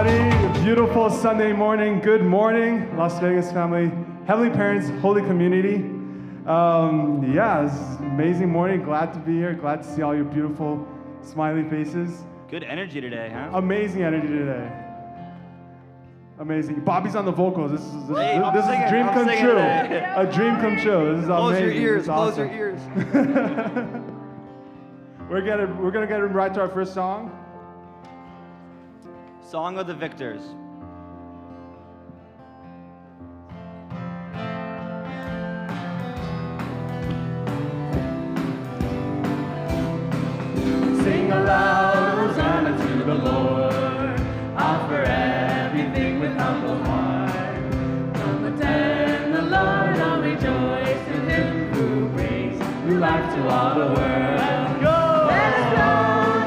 everybody. Beautiful Sunday morning. Good morning, Las Vegas family, Heavenly Parents, Holy Community. It's an amazing morning. Glad to be here. Glad to see all your beautiful, smiley faces. Good energy today, huh? Amazing energy today. Amazing. Bobby's on the vocals. This is singing. a dream I'm come singing true. today. A dream come true. This is Close amazing. your ears. This is awesome. Close your ears. We're gonna get right to our first song. Song of the Victors. Sing aloud, Hosanna to the Lord. Offer everything with humble heart. Come attend the Lord, oh rejoice in Him who brings new life to all the world. Let us go,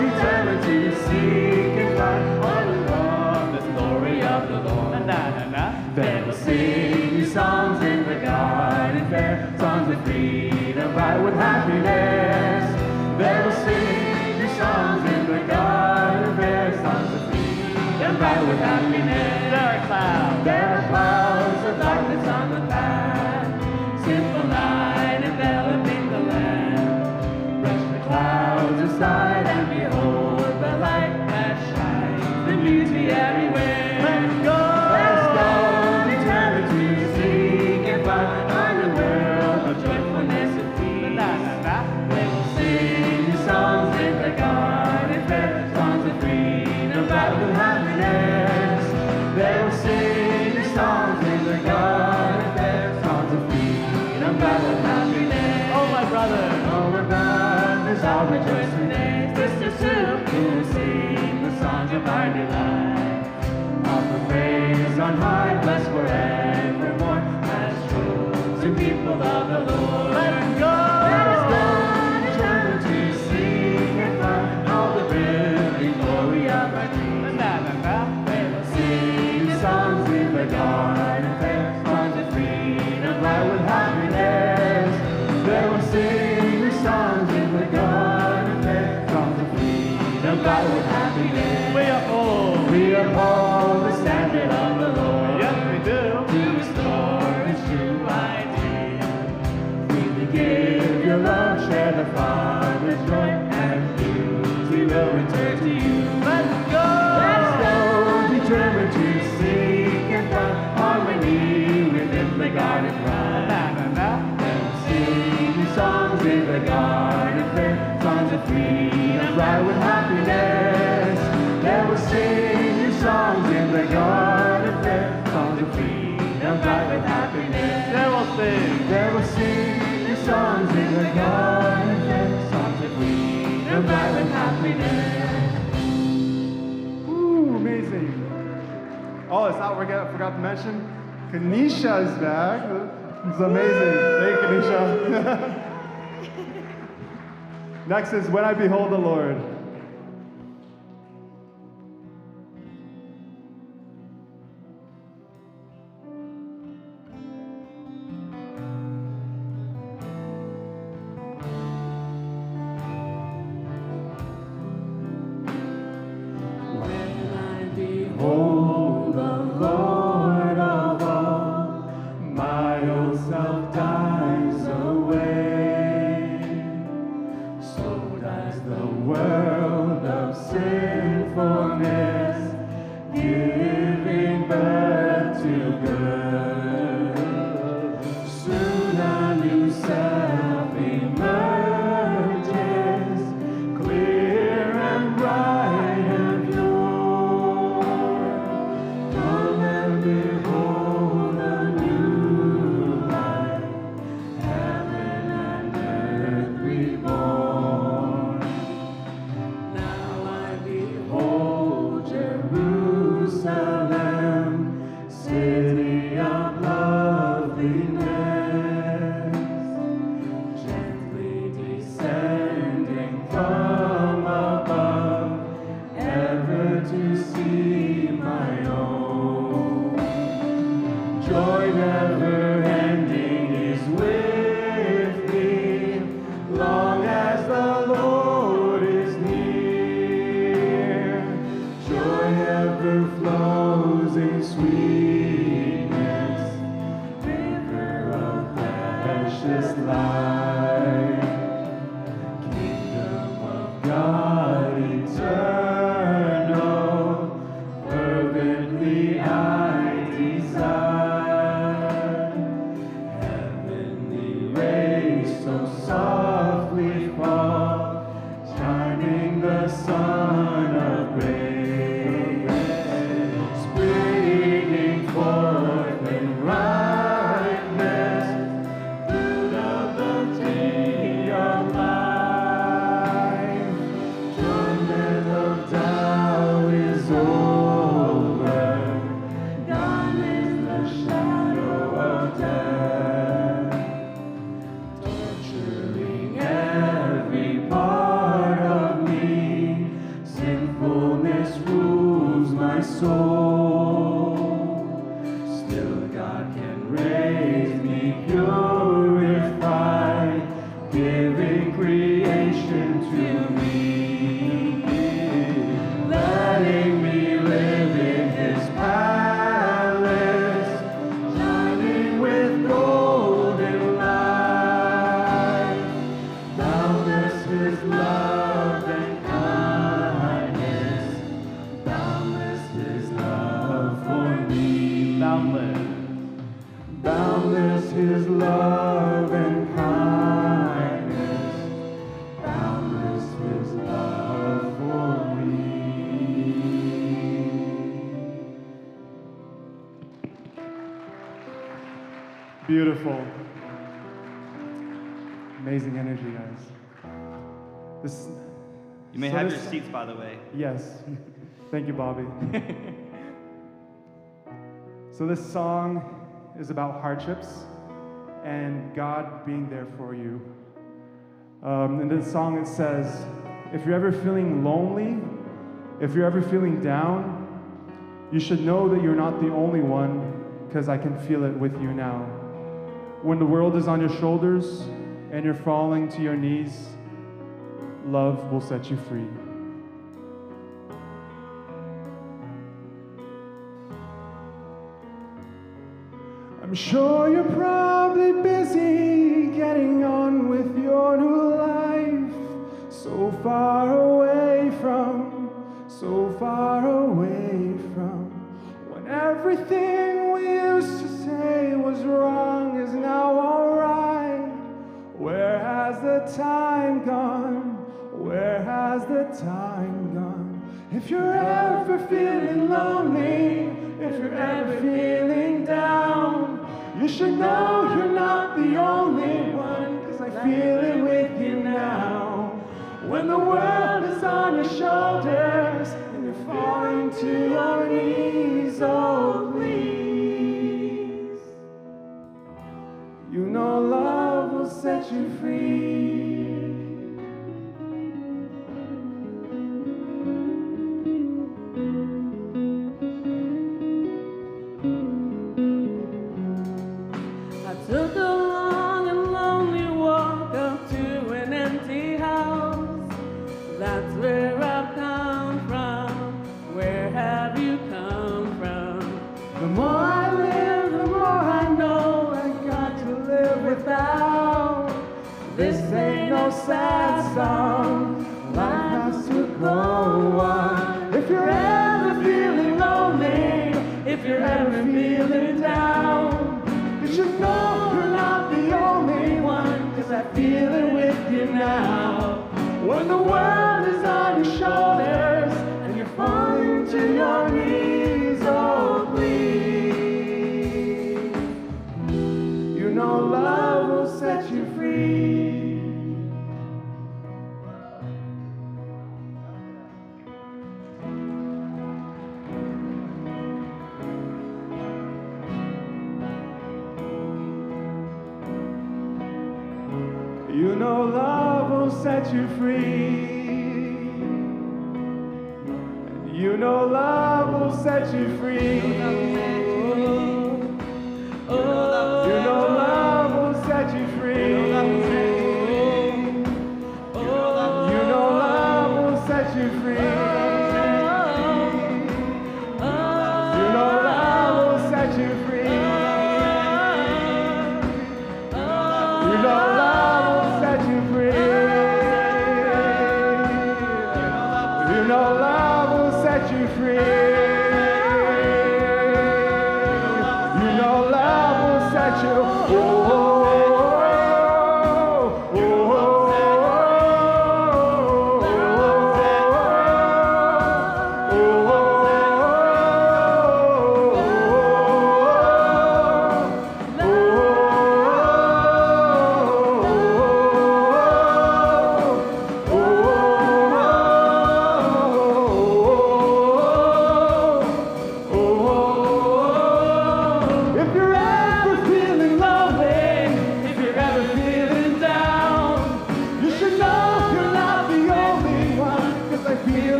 determined to seek and find all along the glory of the Lord. Then we'll sing new songs in the garden fair, songs of freedom, bright with happiness. Then we'll sing new songs in the garden fair, songs of freedom, bright with happiness. There are clouds of darkness on the path, sinful night enveloping the land. Brush the clouds aside and behold the light that shines, the beauty everywhere. Let's go, determined to seek and find on the world of joyfulness and peace. Then we'll sing new songs in the garden fair, songs of freedom, bright with happiness. Then we'll sing new songs in the garden fair, songs of freedom, bright with happiness. Oh my brothers, I'll rejoice today. Sisters too, who will sing the songs of our delight. Offer praise on high, blessed forevermore, as chosen people of the Lord. Let us go, determined to seek and find all the brilliant glory of our King. They will sing songs in the garden fair, songs of freedom, bright with happiness. They will sing songs in the garden fair, songs of freedom, bright with happiness. We uphold the standard of the Lord. Yes, we do. To restore His true idea. Freely give your love, share the Father's joy, and beauty will return to you. Let's go, determined to seek and find harmony within the garden ride. And sing new songs in the garden fair, songs of freedom, bright with happiness. They will sing new songs in the garden fair, songs of freedom, bright with happiness. They will sing new songs in the garden fair, songs of freedom, bright with happiness. Ooh, amazing. Oh, it's not, I forgot to mention, Kanisha is back. It's amazing. Hey, Kanisha. Next is When I Behold the Lord. Behold the Lord of all, my old self dies away. So dies the world sun of grace, springing forth in rightness, fruit of the tree of life. Torment of doubt is over, gone is the shadow of death, torturing every part of me. Sinfulness rules my soul. Still God can raise me purified, giving creation to me, letting me live in His palace, shining with golden light. Boundless His love and kindness, boundless His love for me. Boundless His love and kindness, boundless His love for me. Beautiful. Amazing energy, guys. This. You may so have this- your seats, by the way. Yes. Thank you, Bobby. So this song is about hardships and God being there for you. In this song it says, if you're ever feeling lonely, if you're ever feeling down, you should know that you're not the only one, because I can feel it with you now. When the world is on your shoulders and you're falling to your knees, love will set you free. I'm sure you're probably busy getting on with your new life, so far away from when everything we used to say was wrong is now alright. Where has the time gone? Where has the time gone? If you're ever feeling lonely, if you're ever feeling down, you should know you're not the only one, 'cause I feel it with you now. When the world is on your shoulders and you're falling to your knees, oh please, you know love will set you free. I took a long and lonely walk up to an empty house. That's where I've come from. Where have you come from? The more I live, the more I know I got to live without. This ain't no sad song. Life has to go on. If you're ever feeling lonely, if you're ever feeling down, you should know you're not the only one, 'cause I feel it with you now. When the world is on your shoulders and you're falling to your knees, oh please, you know love will set you free. You know love will set you free. You know love will set you free. You know love will set you free. You know love will set you free. You know love will set you free. You know love will set you free. You know love will set you free. You know love will set you.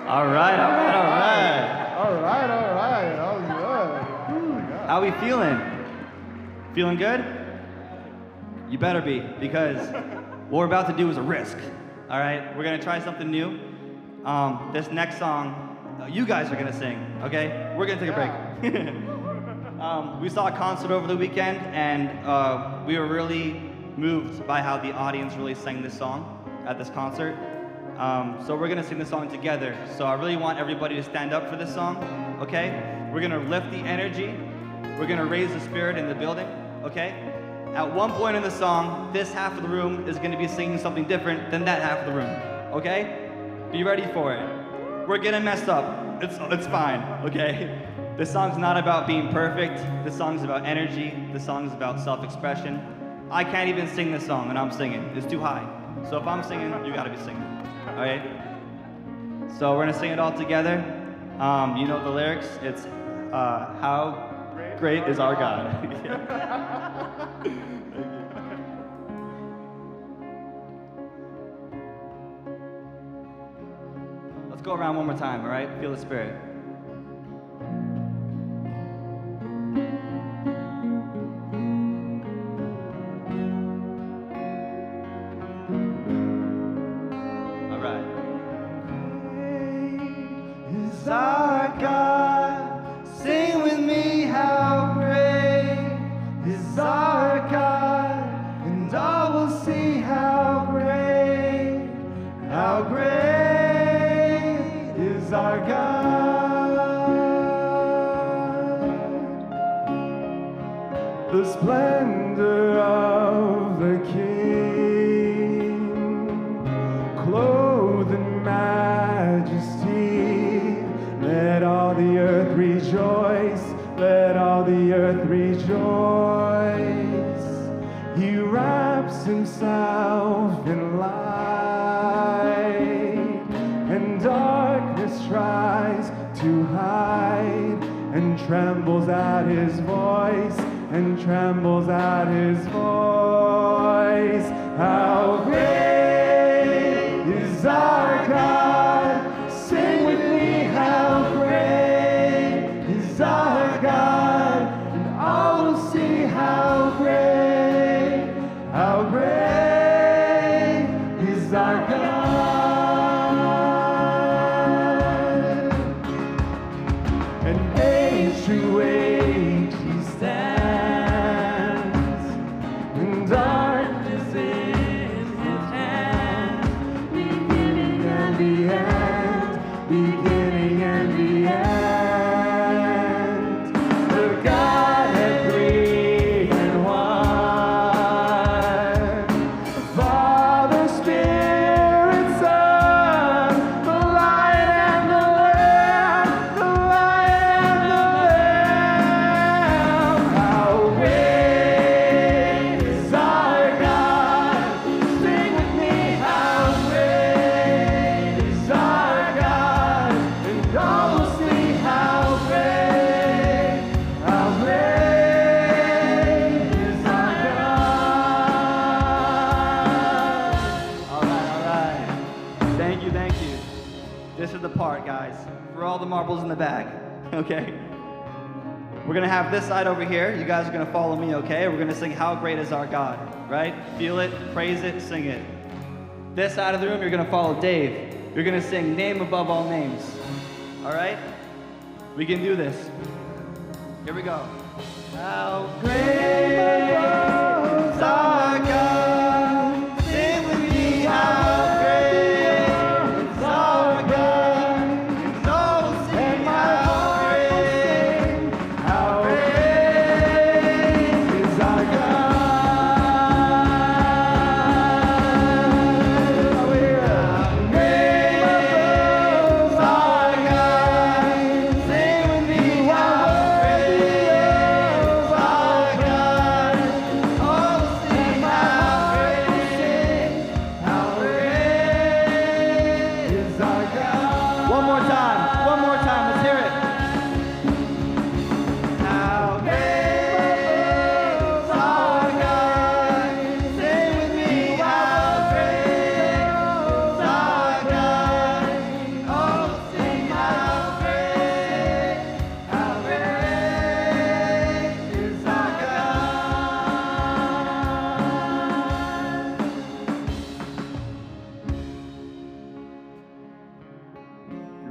All right, all right, all right. All right, all right. That was good. Oh my God. How we feeling? Feeling good? You better be, because what we're about to do is a risk. All right, we're gonna try something new. This next song, you guys are gonna sing. Okay, we're gonna take a break. We saw a concert over the weekend, and we were really moved by how the audience really sang this song at this concert. So we're gonna sing this song together. So I really want everybody to stand up for this song, okay? We're gonna lift the energy. We're gonna raise the spirit in the building, okay? At one point in the song, this half of the room is gonna be singing something different than that half of the room, okay? Be ready for it. We're gonna mess up. It's fine, okay? This song's not about being perfect. This song's about energy. This song's about self-expression. I can't even sing this song when I'm singing. It's too high. So if I'm singing, you gotta be singing. All right? So we're gonna sing it all together. You know the lyrics. It's how great is our God. Let's go around one more time, all right? Feel the spirit. Is our God, sing with me, how great is our God, and all will see how great is our God. The splendor of the King, clothed in majesty. Let all the earth rejoice, let all the earth rejoice. He wraps himself in light, and darkness tries to hide, and trembles at his voice, and trembles at his voice. How great is our God, sing with me, how great is our God, and all will see how great is our God. And age to age he stands, and darkness in his hands, beginning and the end, beginning and the end. The Godhead three in one, Father, Spirit, Son, the Light and the Lamb, the Light and the Lamb. How great is our God? Sing with me, how great is our God, and all will see how great is our God. All right. Thank you, thank you. This is the part, guys, for all the marbles in the bag, okay? We're gonna have this side over here. You guys are gonna follow me, okay? We're gonna sing How Great Is Our God, right? Feel it, praise it, sing it. This side of the room, you're gonna follow Dave. You're gonna sing Name Above All Names, all right? We can do this. Here we go. How great is our God? Sing with me, how great is our God? And all will sing how great is our God. great is our God. Sing with me, how great is our God?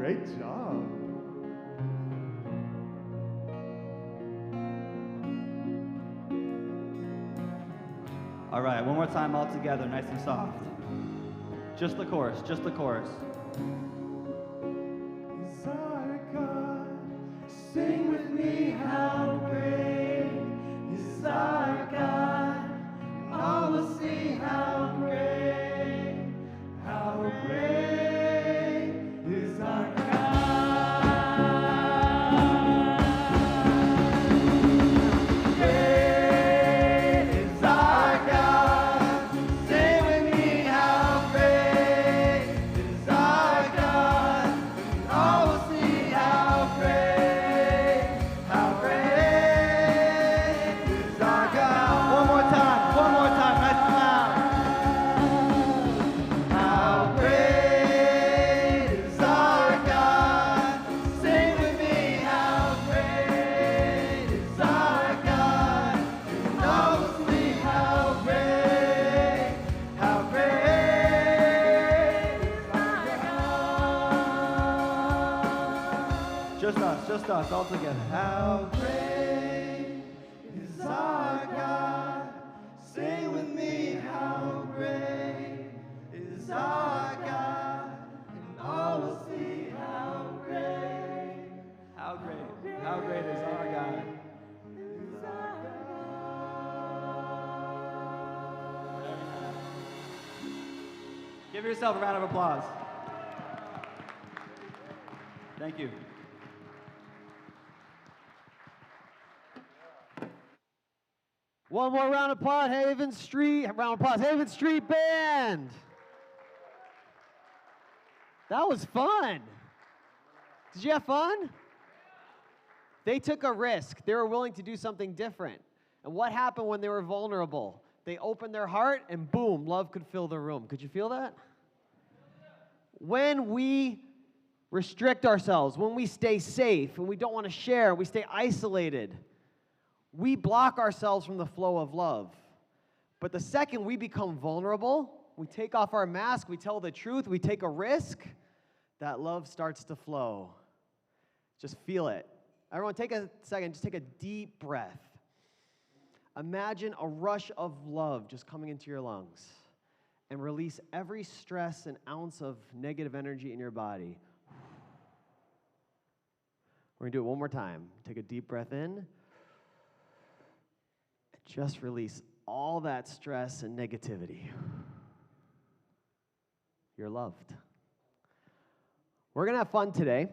Great job. All right, one more time all together, nice and soft. Just the chorus, just the chorus. Is our God, sing with me, how great is our God. All will see how great is our God. Great is our God. Sing with me, how great is our God. All will see how great is our God. One more time, nice and loud. How great is our God. Sing with me, how great is our God. And all will see how great is our God. Just us, all together. How great is our God? Sing with me, how great is our God? And all will see how great How great is our God? is our God. Give yourself a round of applause. Thank you. One more round of applause, Haven Street. Round of applause, Haven Street Band. That was fun. Did you have fun? They took a risk. They were willing to do something different. And what happened when they were vulnerable? They opened their heart and boom, love could fill the room. Could you feel that? When we restrict ourselves, when we stay safe and we don't want to share, we stay isolated, we block ourselves from the flow of love. But the second we become vulnerable, we take off our mask, we tell the truth, we take a risk, that love starts to flow. Just feel it. Everyone, take a second, just take a deep breath. Imagine a rush of love just coming into your lungs and release every stress and ounce of negative energy in your body. We're going to do it one more time. Take a deep breath in. Just release all that stress and negativity. You're loved. We're going to have fun today.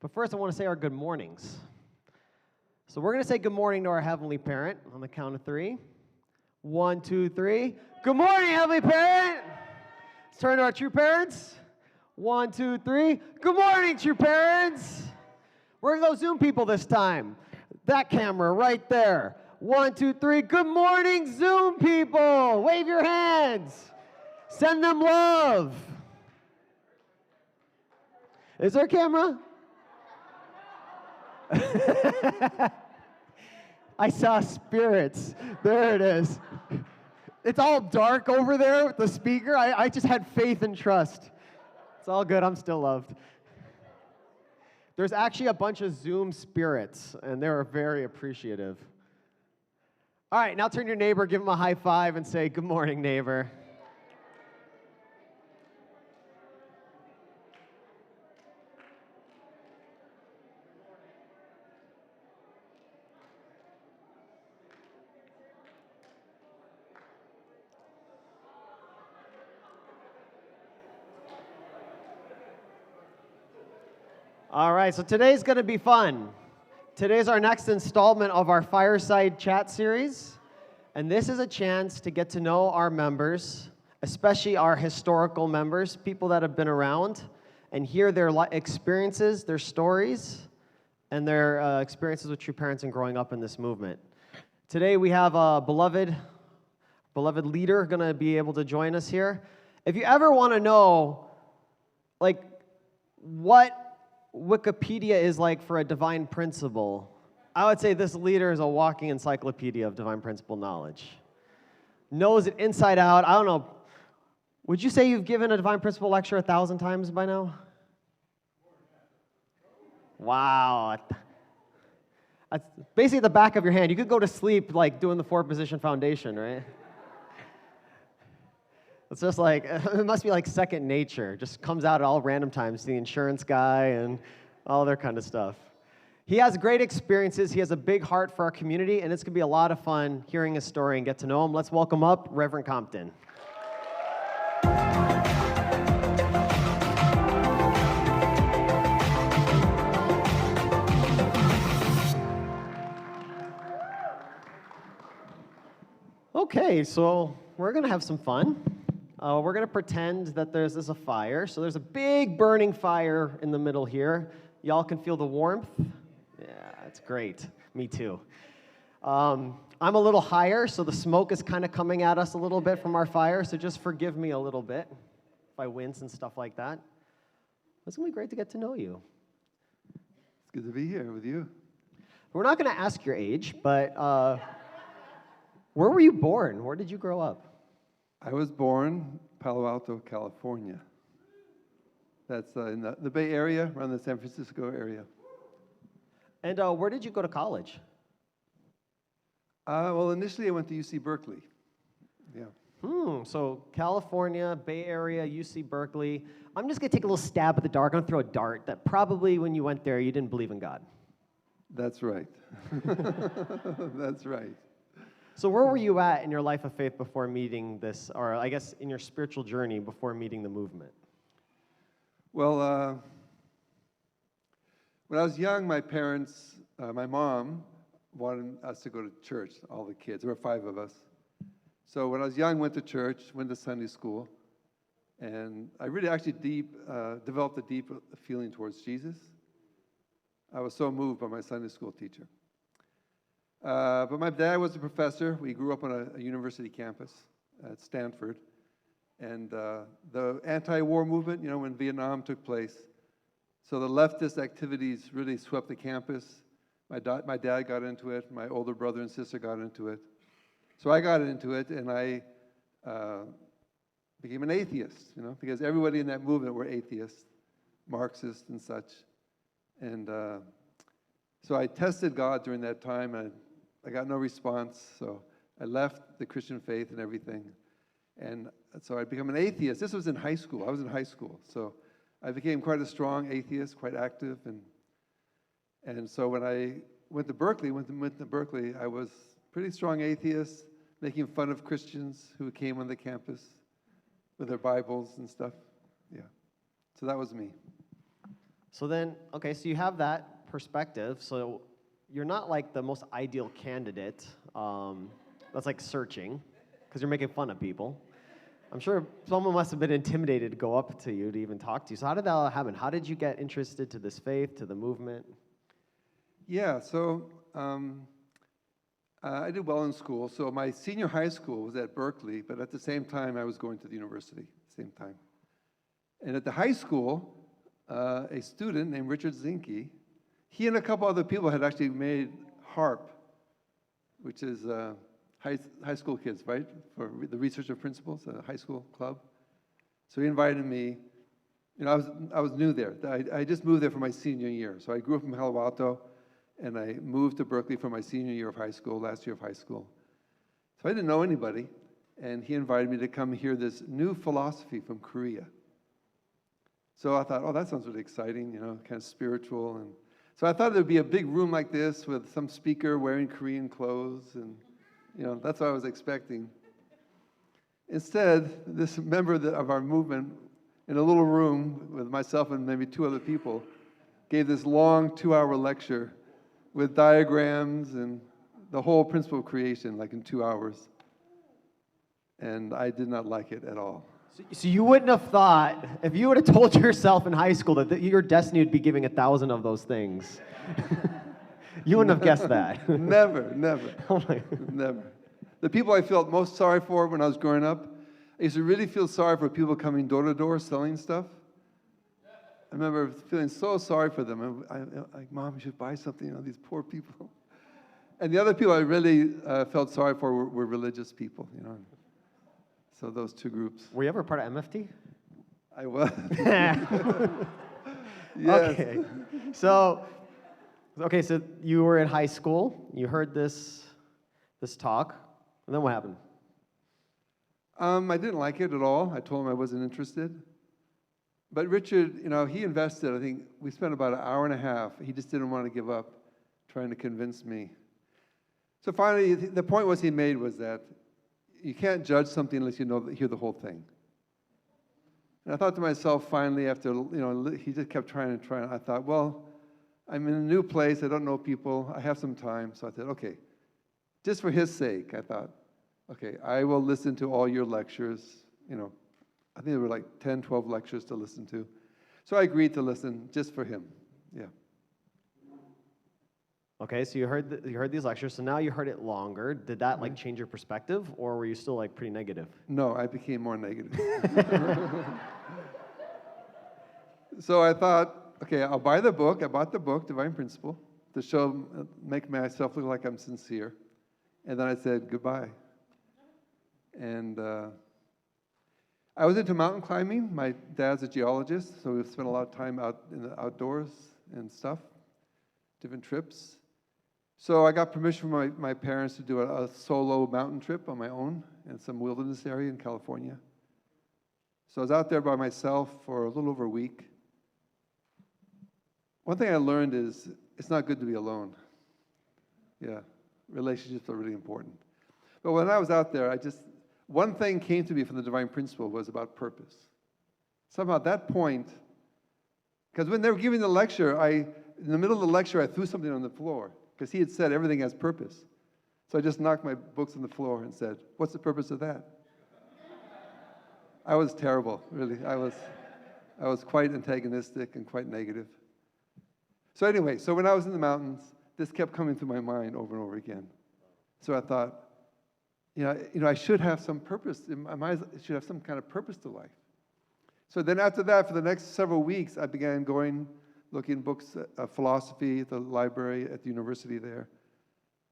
But first, I want to say our good mornings. So we're going to say good morning to our Heavenly Parent on the count of 3. 1, 2, 3. Good morning, Heavenly Parent. Let's turn to our true parents. 1, 2, 3. Good morning, true parents. We're going to go Zoom people this time. That camera right there. 1, 2, 3. Good morning, Zoom people. Wave your hands. Send them love. Is there a camera? I saw spirits. There it is. It's all dark over there with the speaker. I just had faith and trust. It's all good. I'm still loved. There's actually a bunch of Zoom spirits, and they were very appreciative. All right, now turn to your neighbor, give him a high five, and say, good morning, neighbor. All right, so today's going to be fun. Today's our next installment of our Fireside Chat series, and this is a chance to get to know our members, especially our historical members, people that have been around, and hear their experiences, their stories, and their experiences with true parents and growing up in this movement. Today we have a beloved leader going to be able to join us here. If you ever want to know, like, what Wikipedia is like for a divine principle, I would say this leader is a walking encyclopedia of divine principle knowledge. Knows it inside out. I don't know. Would you say you've given a divine principle lecture 1,000 times by now? Wow. That's basically the back of your hand. You could go to sleep like doing the 4-position foundation, right? It's just like, it must be like second nature. Just comes out at all random times, the insurance guy and all other kind of stuff. He has great experiences. He has a big heart for our community, and it's going to be a lot of fun hearing his story and get to know him. Let's welcome up Reverend Compton. Okay, so we're going to have some fun. We're going to pretend that there's a fire. So there's a big burning fire in the middle here. Y'all can feel the warmth. Yeah, it's great. Me too. I'm a little higher, so the smoke is kind of coming at us a little bit from our fire, so just forgive me a little bit if I wince and stuff like that. It's going to be great to get to know you. It's good to be here with you. We're not going to ask your age, but where were you born? Where did you grow up? I was born Palo Alto, California. That's in the Bay Area, around the San Francisco area. And where did you go to college? Well, initially I went to UC Berkeley. Yeah. So California, Bay Area, UC Berkeley. I'm just going to take a little stab at the dark. I'm going to throw a dart that probably when you went there, you didn't believe in God. That's right. That's right. So where were you at in your life of faith before meeting this, or I guess in your spiritual journey before meeting the movement? Well, when I was young, my parents, my mom, wanted us to go to church, all the kids. There were 5 of us. So when I was young, went to church, went to Sunday school, and I really actually developed a deep feeling towards Jesus. I was so moved by my Sunday school teacher. But my dad was a professor. We grew up on a university campus at Stanford. And the anti-war movement, when Vietnam took place, so the leftist activities really swept the campus. My dad got into it. My older brother and sister got into it. So I got into it, and I became an atheist, because everybody in that movement were atheists, Marxists and such. And so I tested God during that time, and I got no response, so I left the Christian faith and everything. And so I became an atheist. This was in high school. I was in high school. So I became quite a strong atheist, quite active. And so when I went to Berkeley, I was a pretty strong atheist, making fun of Christians who came on the campus with their Bibles and stuff. Yeah. So that was me. So then, okay, so you have that perspective. So you're not like the most ideal candidate that's like searching, because you're making fun of people. I'm sure someone must have been intimidated to go up to you to even talk to you. So how did that all happen? How did you get interested to this faith, to the movement? Yeah, so I did well in school. So my senior high school was at Berkeley, but at the same time I was going to the university at the same time. And at the high school, a student named Richard Zinke, he and a couple other people had actually made HARP, which is high school kids, right? For the Research of Principles, a high school club. So he invited me. I was new there. I just moved there for my senior year. So I grew up in Palo Alto, and I moved to Berkeley for my senior year of high school, last year of high school. So I didn't know anybody, and he invited me to come hear this new philosophy from Korea. So I thought, oh, that sounds really exciting, kind of spiritual. And so I thought there'd be a big room like this with some speaker wearing Korean clothes, and that's what I was expecting. Instead, this member of our movement, in a little room with myself and maybe 2 other people, gave this long 2-hour lecture with diagrams and the whole principle of creation, like in 2 hours. And I did not like it at all. So you wouldn't have thought, if you would have told yourself in high school that your destiny would be giving 1,000 of those things, you wouldn't have guessed that. Never. Oh my. Never. The people I felt most sorry for when I was growing up, I used to really feel sorry for people coming door to door selling stuff. I remember feeling so sorry for them. I'm like, Mom, you should buy something, these poor people. And the other people I really felt sorry for were religious people, So those 2 groups. Were you ever part of MFT? I was. Yes. So you were in high school. You heard this talk, and then what happened? I didn't like it at all. I told him I wasn't interested. But Richard, he invested. I think we spent about an hour and a half. He just didn't want to give up, trying to convince me. So finally, the point he made was that you can't judge something unless you hear the whole thing. And I thought to myself, finally, after he just kept trying and trying. I thought, well, I'm in a new place. I don't know people. I have some time. So I said, okay, just for his sake, I thought, okay, I will listen to all your lectures. I think there were like 10, 12 lectures to listen to. So I agreed to listen just for him. Yeah. Okay, so you heard these lectures. So now you heard it longer. Did that like change your perspective, or were you still like pretty negative? No, I became more negative. So I thought, okay, I'll buy the book. I bought the book, Divine Principle, to make myself look like I'm sincere. And then I said goodbye. And I was into mountain climbing. My dad's a geologist, so we spent a lot of time out in the outdoors and stuff, different trips. So I got permission from my parents to do a solo mountain trip on my own in some wilderness area in California. So I was out there by myself for a little over a week. One thing I learned is it's not good to be alone. Yeah, relationships are really important. But when I was out there, one thing came to me from the Divine Principle was about purpose. Somehow at that point, because when they were giving the lecture, in the middle of the lecture, I threw something on the floor because he had said everything has purpose. So I just knocked my books on the floor and said, what's the purpose of that? I was terrible, really. I was quite antagonistic and quite negative. So anyway, when I was in the mountains, this kept coming through my mind over and over again. So I thought, I should have some purpose. I should have some kind of purpose to life. So then after that, for the next several weeks, I began looking books of philosophy at the library at the university there,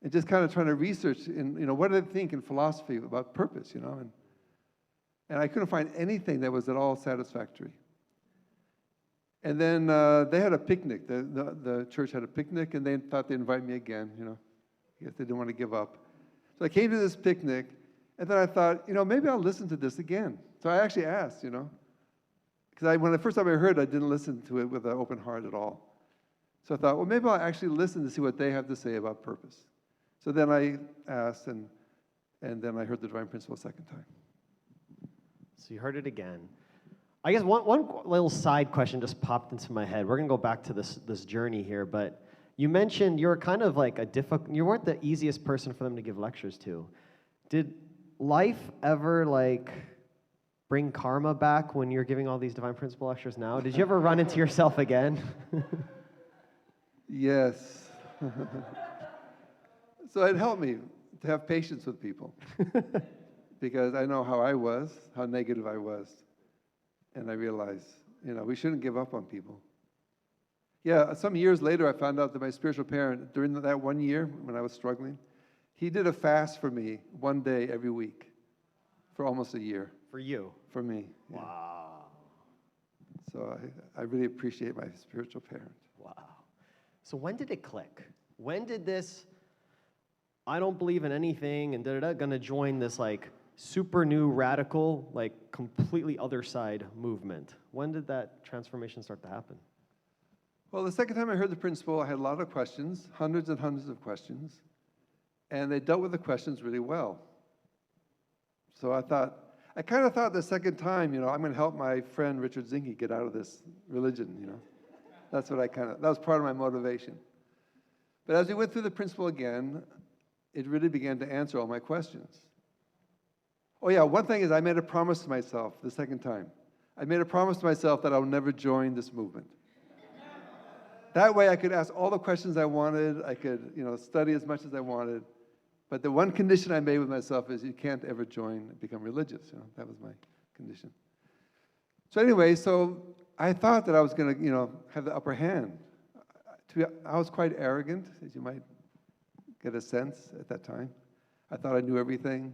and just kind of trying to research, what do they think in philosophy about purpose, and I couldn't find anything that was at all satisfactory. And then they had a picnic. The church had a picnic, and they thought they'd invite me again, I guess they didn't want to give up. So I came to this picnic, and then I thought, maybe I'll listen to this again. So I actually asked, because when the first time I heard it, I didn't listen to it with an open heart at all. So I thought, well, maybe I'll actually listen to see what they have to say about purpose. So then I asked, and then I heard the Divine Principle a second time. So you heard it again. I guess one little side question just popped into my head. We're going to go back to this journey here, but you mentioned you were kind of like you weren't the easiest person for them to give lectures to. Did life ever bring karma back when you're giving all these Divine Principle lectures now? Did you ever run into yourself again? Yes. So it helped me to have patience with people because I know how negative I was. And I realized, we shouldn't give up on people. Yeah, some years later, I found out that my spiritual parent, during that 1 year when I was struggling, he did a fast for me one day every week for almost a year. For you? For me. Yeah. Wow. So I really appreciate my spiritual parent. Wow. So when did it click? When did this, I don't believe in anything and gonna join this super new, radical, completely other side movement? When did that transformation start to happen? Well, the second time I heard the principle, I had a lot of questions, hundreds and hundreds of questions, and they dealt with the questions really well. So I kind of thought the second time, I'm going to help my friend Richard Zinke get out of this religion, That was part of my motivation. But as we went through the principle again, it really began to answer all my questions. Oh yeah, one thing is I made a promise to myself the second time. I made a promise to myself that I would never join this movement. That way I could ask all the questions I wanted, I could study as much as I wanted, but the one condition I made with myself is you can't ever join and become religious. That was my condition. So anyway, I thought that I was going to have the upper hand. I was quite arrogant, as you might get a sense at that time. I thought I knew everything.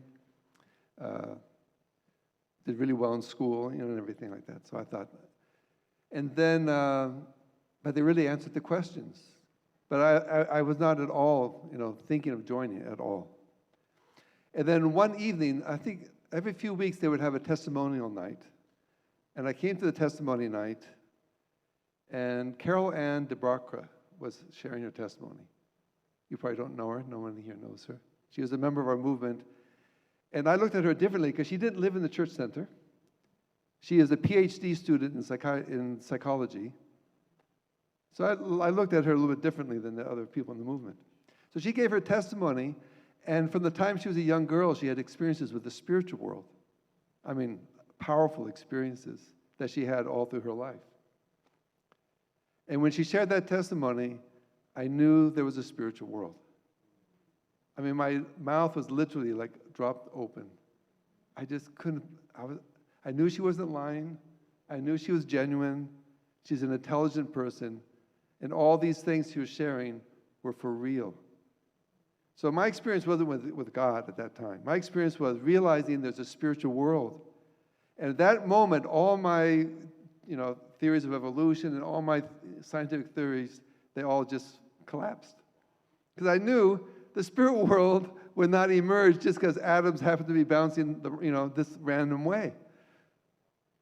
Did really well in school, and everything like that. So I thought, and then but they really answered the questions. But I was not at all, thinking of joining at all. And then one evening, I think every few weeks they would have a testimonial night. And I came to the testimony night, and Carol Ann DeBracra was sharing her testimony. You probably don't know her. No one here knows her. She was a member of our movement. And I looked at her differently because she didn't live in the church center. She is a PhD student in psychology. So I looked at her a little bit differently than the other people in the movement. So she gave her testimony, and from the time she was a young girl, she had experiences with the spiritual world. I mean, powerful experiences that she had all through her life. And when she shared that testimony, I knew there was a spiritual world. I mean, my mouth was literally like dropped open. I just couldn't, I knew she wasn't lying. I knew she was genuine. She's an intelligent person. And all these things she was sharing were for real. So my experience wasn't with God at that time. My experience was realizing there's a spiritual world. And at that moment, all my, theories of evolution and all my scientific theories, they all just collapsed. Because I knew the spirit world would not emerge just because atoms happened to be bouncing, this random way.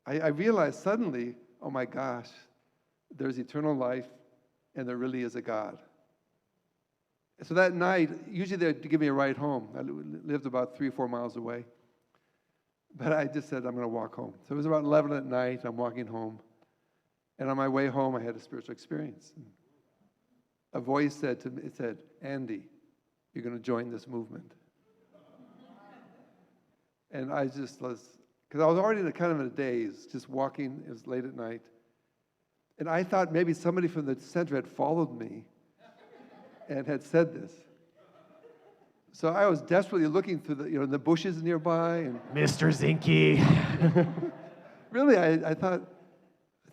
I realized suddenly, oh my gosh, there's eternal life, and there really is a God. So that night, usually they'd give me a ride home. I lived about 3 or 4 miles away. But I just said, I'm going to walk home. So it was about 11 at night. I'm walking home. And on my way home, I had a spiritual experience. A voice said to me, it said, Andy, you're going to join this movement. And I just was, because I was already in a daze, just walking. It was late at night. And I thought maybe somebody from the center had followed me and had said this. So I was desperately looking through the bushes nearby. And Mr. Zinke. really, I thought,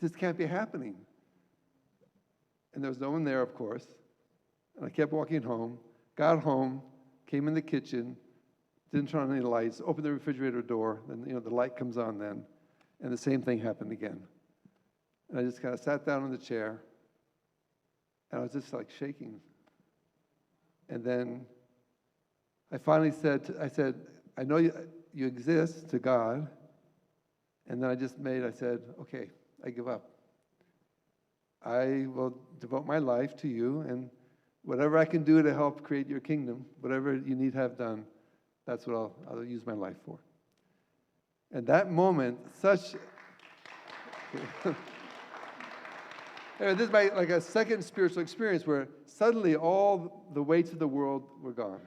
this can't be happening. And there was no one there, of course. And I kept walking home, got home, came in the kitchen, didn't turn on any lights, opened the refrigerator door, then the light comes on then, and the same thing happened again. And I just kind of sat down in the chair, and I was just like shaking. And then I finally said, I know you exist to God. And then I said, okay, I give up. I will devote my life to you, and whatever I can do to help create your kingdom, whatever you need to have done, that's what I'll use my life for. And that moment, this is like a second spiritual experience where suddenly all the weights of the world were gone.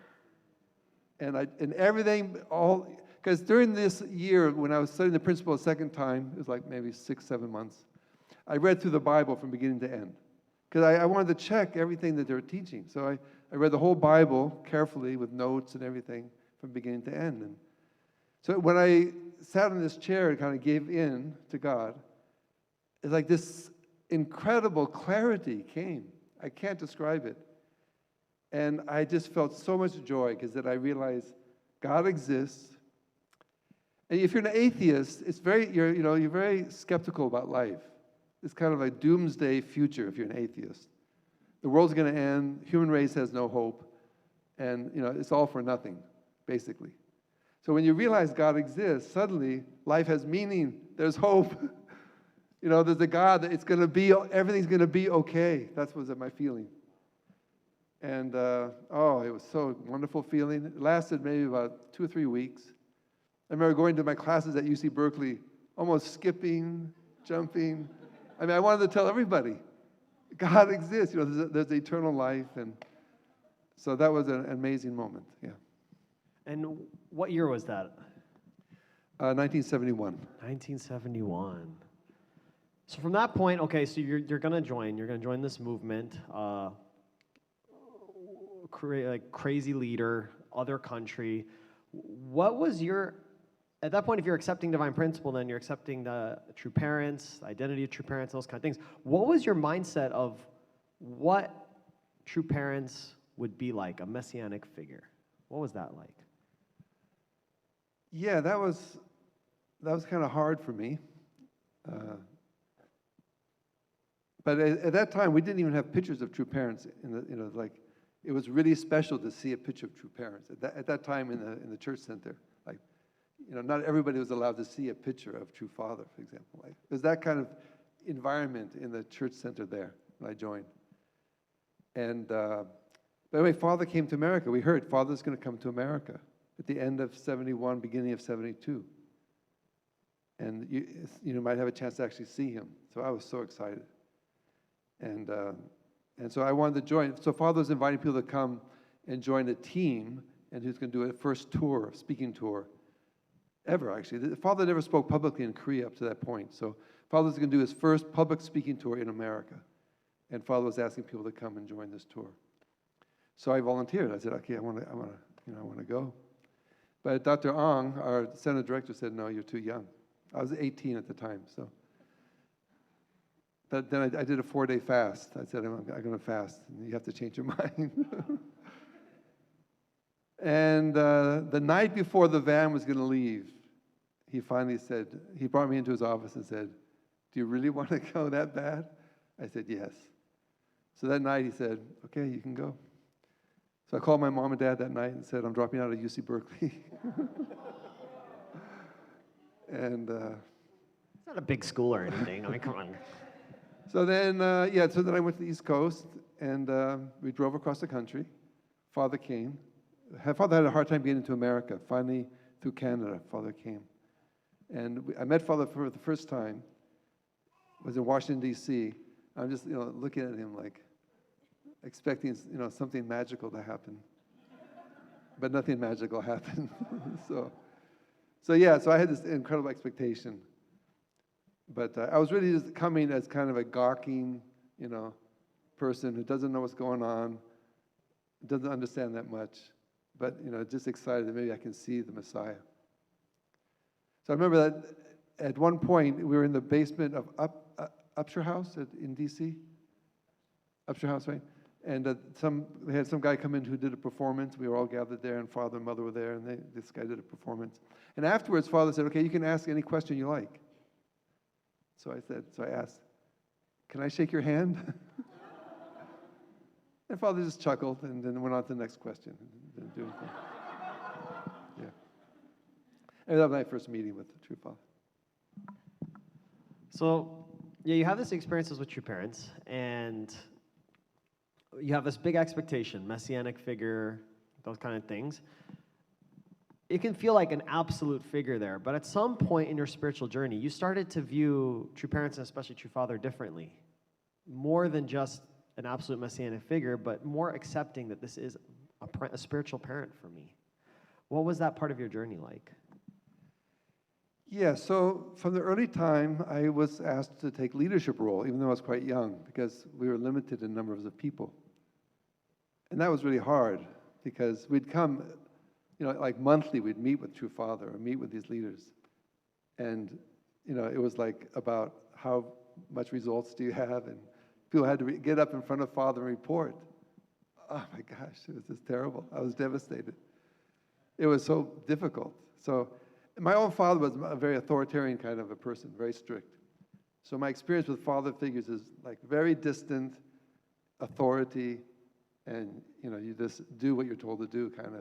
And everything, because during this year, when I was studying the principle a second time, it was like maybe 6-7 months, I read through the Bible from beginning to end. Because I wanted to check everything that they were teaching. So I read the whole Bible carefully with notes and everything from beginning to end. And so when I sat in this chair and kind of gave in to God, it's like this incredible clarity came. I can't describe it. And I just felt so much joy because that I realized God exists. And if you're an atheist, you're very skeptical about life. It's kind of a doomsday future if you're an atheist. The world's going to end, human race has no hope, and it's all for nothing, basically. So when you realize God exists, suddenly life has meaning. There's hope. There's a God that everything's going to be okay. That was my feeling. And, it was so wonderful feeling. It lasted maybe about 2 or 3 weeks. I remember going to my classes at UC Berkeley, almost skipping, jumping. I wanted to tell everybody, God exists. There's eternal life. And so that was an amazing moment, yeah. And what year was that? 1971. 1971. So from that point, okay, so you're going to join this movement. Crazy leader, other country. What was at that point, if you're accepting divine principle, then you're accepting the true parents, identity of true parents, those kind of things. What was your mindset of what true parents would be like, a messianic figure? What was that like? Yeah, that was kind of hard for me. But at that time, we didn't even have pictures of true parents. Like it was really special to see a picture of true parents at that time in the church center. Like, not everybody was allowed to see a picture of true father, for example. Like, it was that kind of environment in the church center there when I joined. And by the way, Father came to America. We heard Father's going to come to America at the end of 71, beginning of 72. And you might have a chance to actually see him. So I was so excited. And so I wanted to join. So Father was inviting people to come and join a team, and he was going to do a first tour, speaking tour, ever actually. Father never spoke publicly in Korea up to that point. So Father was going to do his first public speaking tour in America. And Father was asking people to come and join this tour. So I volunteered. I said, okay, I want to go. But Dr. Ong, our center director, said, no, you're too young. I was 18 at the time, so. But then I did a 4-day fast. I said, I'm going to fast, and you have to change your mind. And the night before the van was going to leave, he finally said, he brought me into his office and said, do you really want to go that bad? I said, yes. So that night he said, okay, you can go. So I called my mom and dad that night and said, I'm dropping out of UC Berkeley. And It's not a big school or anything. I mean, come on. so then I went to the East Coast, and we drove across the country. Father came. Father had a hard time getting to America. Finally, through Canada, Father came. And I met Father for the first time. I was in Washington, D.C. I'm just, looking at him like, expecting, something magical to happen. But nothing magical happened. So I had this incredible expectation. But I was really just coming as kind of a gawking, person who doesn't know what's going on, doesn't understand that much, but, just excited that maybe I can see the Messiah. So I remember that at one point, we were in the basement of Upshur House in D.C. Upshur House, right? And they had some guy come in who did a performance. We were all gathered there, and Father and Mother were there, and this guy did a performance. And afterwards, Father said, okay, you can ask any question you like. So I asked, can I shake your hand? And Father just chuckled and then went on to the next question. Didn't do anything. Yeah. And that was my first meeting with the true Father. So, yeah, you have this experiences with your parents, and you have this big expectation, messianic figure, those kind of things. It can feel like an absolute figure there, but at some point in your spiritual journey, you started to view true parents, and especially true Father, differently. More than just an absolute messianic figure, but more accepting that this is a spiritual parent for me. What was that part of your journey like? Yeah, so from the early time, I was asked to take leadership role, even though I was quite young, because we were limited in numbers of people. And that was really hard, because we'd come, like monthly, we'd meet with True Father or meet with these leaders. And, it was like about how much results do you have? And people had to get up in front of Father and report. Oh my gosh, it was just terrible. I was devastated. It was so difficult. So my own father was a very authoritarian kind of a person, very strict. So my experience with father figures is like very distant authority, and you just do what you're told to do, kind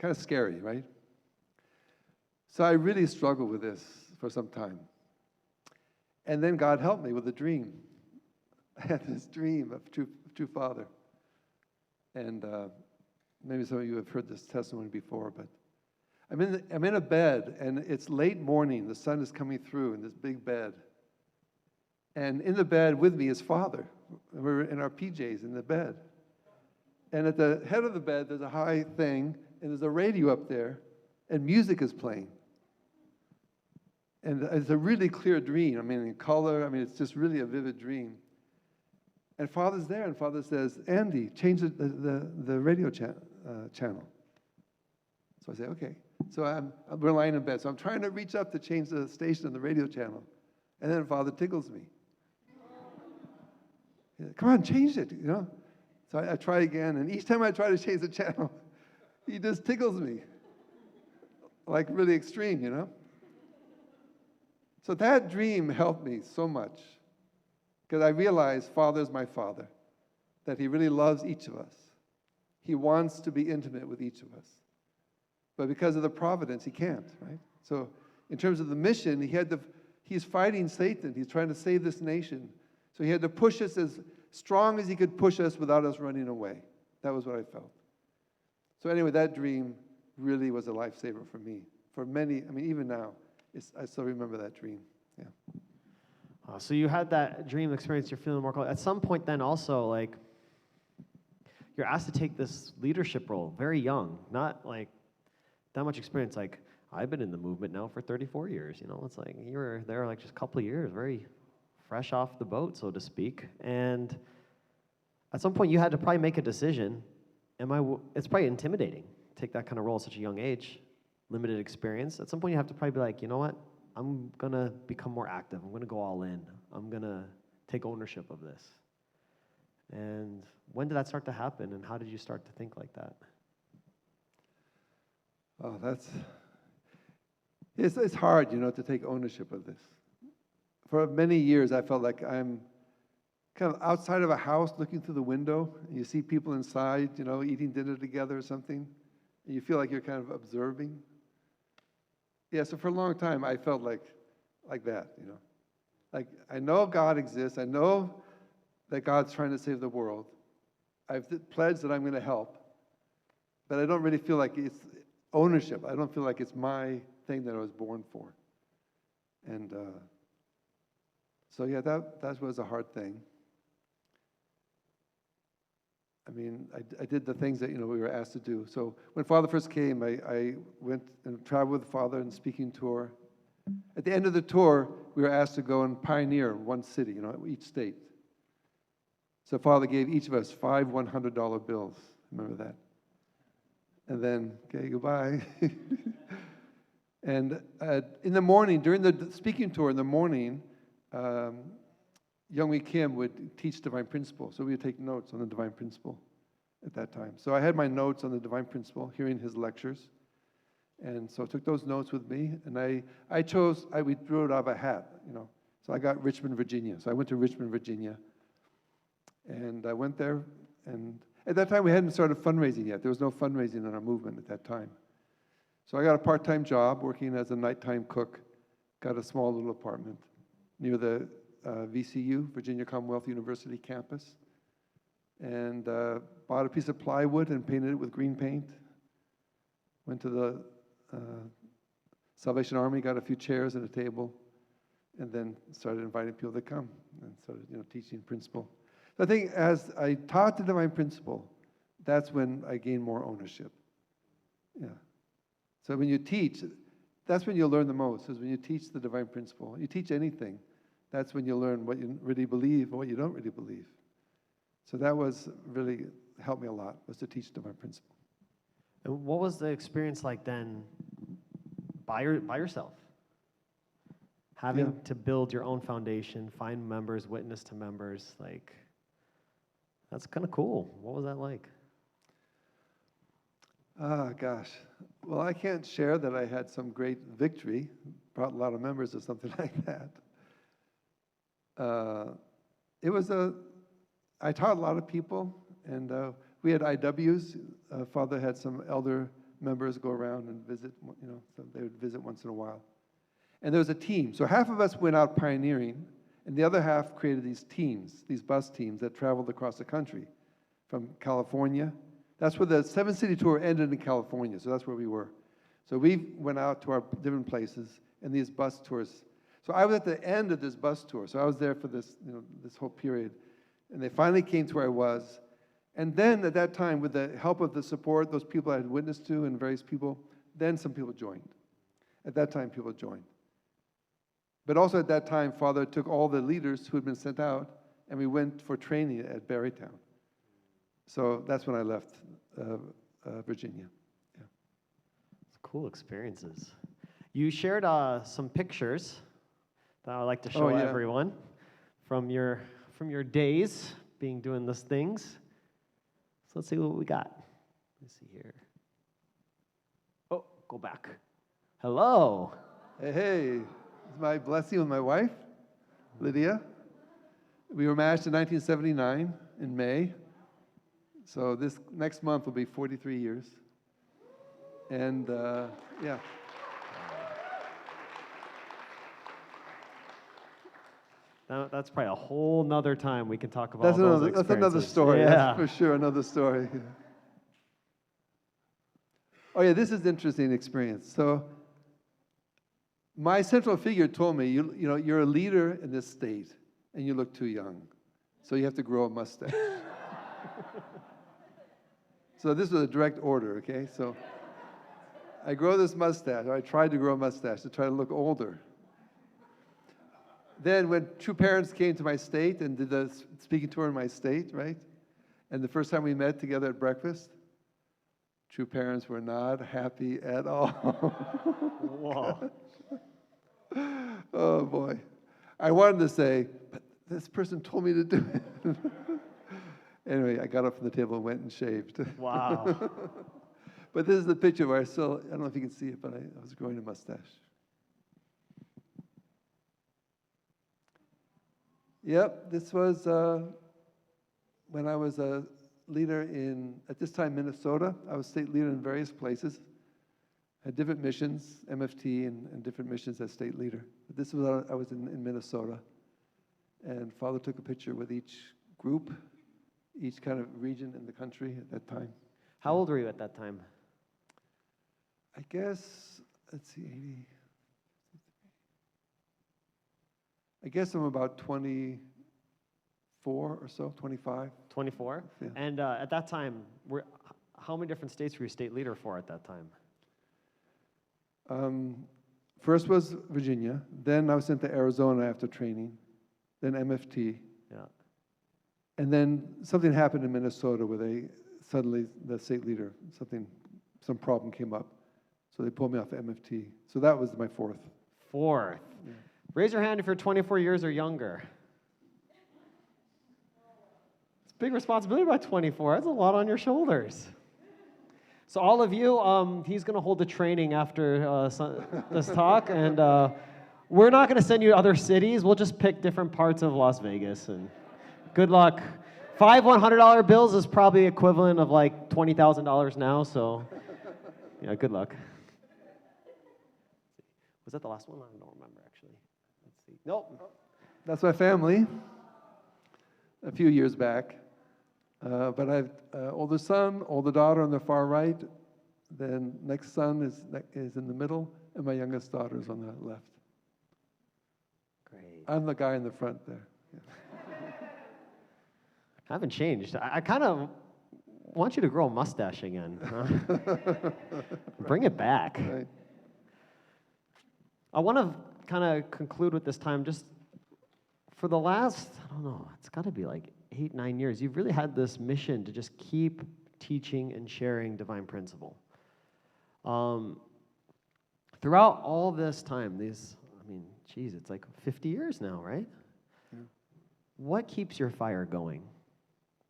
of scary, right? So I really struggled with this for some time. And then God helped me with a dream. I had this dream of true Father. And maybe some of you have heard this testimony before, but I'm in a bed, and it's late morning. The sun is coming through in this big bed. And in the bed with me is Father. We're in our PJs in the bed. And at the head of the bed, there's a high thing, and there's a radio up there, and music is playing. And it's a really clear dream. In color. It's just really a vivid dream. And Father's there, and Father says, Andy, change the radio channel. So I say, okay. So we're lying in bed. So I'm trying to reach up to change the station on the radio channel. And then Father tickles me. Come on, change it, So I try again, and each time I try to change the channel, he just tickles me. Like really extreme, So that dream helped me so much. Because I realized Father is my Father, that He really loves each of us. He wants to be intimate with each of us. But because of the providence, He can't, right? So in terms of the mission, He's fighting Satan. He's trying to save this nation. So He had to push us as strong as He could push us without us running away. That was what I felt. So anyway, that dream really was a lifesaver for me. For many, I mean, even now, I still remember that dream. Yeah. So you had that dream experience, you're feeling more close. At some point then also, like, you're asked to take this leadership role very young, not like that much experience. Like, I've been in the movement now for 34 years, you know, it's like you were there like just a couple of years, very fresh off the boat, so to speak. And at some point you had to probably make a decision. It's probably intimidating to take that kind of role at such a young age, limited experience. At some point you have to probably be like, you know what? I'm going to become more active. I'm going to go all in. I'm going to take ownership of this. And when did that start to happen, and how did you start to think like that? Oh, it's hard, you know, to take ownership of this. For many years, I felt like I'm kind of outside of a house looking through the window, and you see people inside, you know, eating dinner together or something, and you feel like you're kind of observing. Yeah, so for a long time, I felt like that, you know. Like, I know God exists. I know that God's trying to save the world. I've pledged that I'm going to help, but I don't really feel like it's ownership. I don't feel like it's my thing that I was born for. And so, yeah, that was a hard thing. I mean, I did the things that, you know, we were asked to do. So when Father first came, I went and traveled with Father on a speaking tour. At the end of the tour, we were asked to go and pioneer one city, you know, each state. So Father gave each of us 5 $100 bills. Remember that? And then, okay, goodbye. And in the morning, during the speaking tour in the morning, Youngmi Kim would teach Divine Principle, so we would take notes on the Divine Principle at that time. So I had my notes on the Divine Principle, hearing his lectures, and so I took those notes with me, and we drew it out of a hat, you know. So I got Richmond, Virginia. So I went to Richmond, Virginia, and I went there, and at that time we hadn't started fundraising yet. There was no fundraising in our movement at that time. So I got a part-time job working as a nighttime cook, got a small little apartment near the VCU, Virginia Commonwealth University campus, and bought a piece of plywood and painted it with green paint. Went to the Salvation Army, got a few chairs and a table, and then started inviting people to come and started, you know, teaching principle. So I think as I taught the Divine Principle, that's when I gained more ownership. Yeah. So when you teach, that's when you'll learn the most, is when you teach the Divine Principle. You teach anything, that's when you learn what you really believe and what you don't really believe. So that was really helped me a lot, was to teach Divine Principle. And what was the experience like then by yourself? Having to build your own foundation, find members, witness to members, like, that's kind of cool. What was that like? Gosh. Well, I can't share that I had some great victory, brought a lot of members or something like that. I taught a lot of people, and we had IWs. Father had some elder members go around and visit, you know, so they would visit once in a while. And there was a team. So half of us went out pioneering, and the other half created these teams, these bus teams that traveled across the country from California. That's where the 7-city tour ended in California, so that's where we were. So we went out to our different places, and these bus tours. So I was at the end of this bus tour, so I was there for this, you know, this whole period. And they finally came to where I was. And then at that time, with the help of the support, those people I had witnessed to and various people, then some people joined. At that time, people joined. But also at that time, Father took all the leaders who had been sent out, and we went for training at Barrytown. So that's when I left Virginia. Yeah. It's cool experiences. You shared some pictures that I'd like to show everyone from your days doing those things. So let's see what we got. Let's see here. Oh, go back. Hello. Hey, it's my blessing with my wife, Lydia. We were matched in 1979 in May. So this next month will be 43 years. And yeah. That's probably a whole nother time we can talk about That's those another, that's another experiences. story. Yeah. That's for sure another story. Yeah. Oh yeah, this is an interesting experience. So my central figure told me, you know, you're a leader in this state, and you look too young, so you have to grow a mustache. So this was a direct order, okay? So I grow this mustache, or I tried to grow a mustache to try to look older. Then when True Parents came to my state and did the speaking tour in my state, right? And the first time we met together at breakfast, True Parents were not happy at all. Whoa. Oh boy. I wanted to say, but this person told me to do it. Anyway, I got up from the table and went and shaved. Wow. But this is the picture where I don't know if you can see it, but I was growing a mustache. Yep, this was when I was a leader in, at this time, Minnesota. I was state leader in various places. Had different missions, MFT, and different missions as state leader. But this was, I was in Minnesota. And Father took a picture with each group, each kind of region in the country at that time. How old were you at that time? I guess, let's see, 80. I guess I'm about 24 or so, 25. 24? Yeah. And at that time, how many different states were you state leader for at that time? First was Virginia, then I was sent to Arizona after training, then MFT, Yeah. and then something happened in Minnesota where suddenly the state leader, some problem came up, so they pulled me off MFT. So that was my fourth. Fourth. Yeah. Raise your hand if you're 24 years or younger. It's a big responsibility by 24. That's a lot on your shoulders. So all of you, he's going to hold the training after this talk, and we're not going to send you to other cities. We'll just pick different parts of Las Vegas, and good luck. 5 $100 bills is probably equivalent of like $20,000 now, so yeah, good luck. Was that the last one? I don't remember, actually. Let's see. Nope. That's my family, a few years back. But I have older son, older daughter on the far right, then next son is in the middle, and my youngest daughter is on the left. Great. I'm the guy in the front there. Yeah. I haven't changed. I kind of want you to grow a mustache again. Huh? Bring it back. Right. I want to kind of conclude with this time. Just for the last, I don't know, it's got to be like 8, 9 years, you've really had this mission to just keep teaching and sharing divine principle. Throughout all this time, it's like 50 years now, right? Yeah. What keeps your fire going?